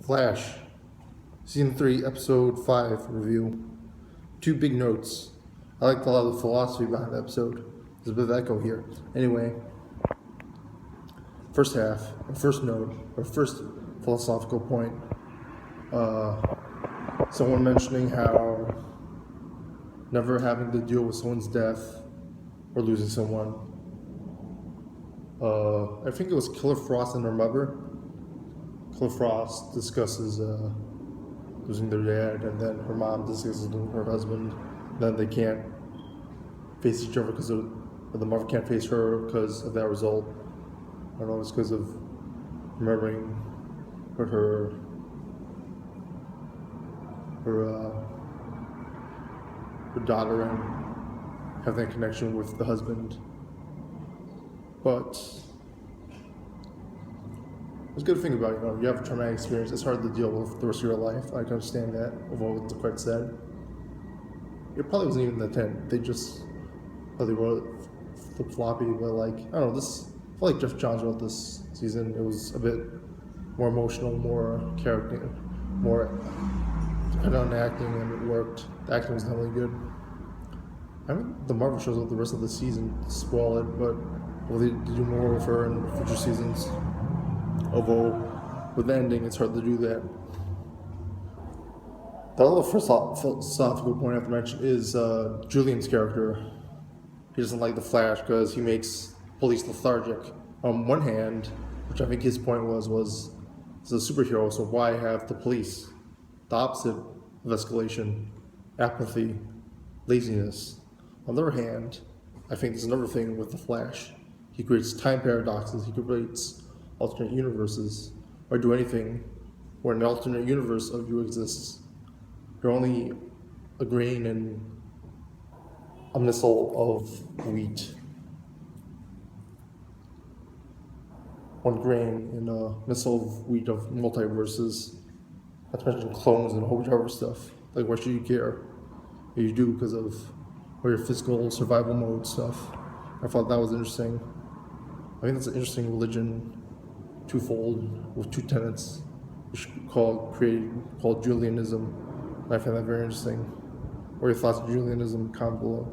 Flash, Season 3, Episode 5 review. Two big notes. I liked a lot of the philosophy behind the episode. There's a bit of echo here. Anyway, first half, or first note, or first philosophical point. Someone mentioning how never having to deal with someone's death or losing someone. I think it was Killer Frost and her mother. Killer Frost discusses losing their dad, and then her mom discusses losing her husband. Then they can't face each other because the mother can't face her because of that result. I don't know, it's because of remembering her daughter and have that connection with the husband. But it's a good thing about, you have a traumatic experience. It's hard to deal with the rest of your life. I can understand that, of what the credit said. It probably wasn't even the intent. They just probably wrote it flip-floppy, but I don't know, I feel like Jeff Johns wrote this season. It was a bit more emotional, more character, more dependent on the acting, and it worked. The acting was definitely good. I mean, the Marvel shows out the rest of the season to spoil it, but will they do more with her in future seasons? Although, with the ending, it's hard to do that. The other philosophical point I have to mention is Julian's character. He doesn't like the Flash because he makes police lethargic. On one hand, which I think his point was he's a superhero, so why have the police? The opposite of escalation, apathy, laziness. On the other hand, I think there's another thing with the Flash. He creates time paradoxes, he creates alternate universes, or do anything where an alternate universe of you exists. You're only a grain in a missile of wheat. One grain in a missile of wheat of multiverses. Not to mention clones and a whole bunch of other stuff. Like, why should you care? You do because of your physical survival mode stuff. I thought that was interesting. I think that's an interesting religion, twofold, with two tenets, which called Julianism. And I find that very interesting. What are your thoughts on Julianism? Comment below.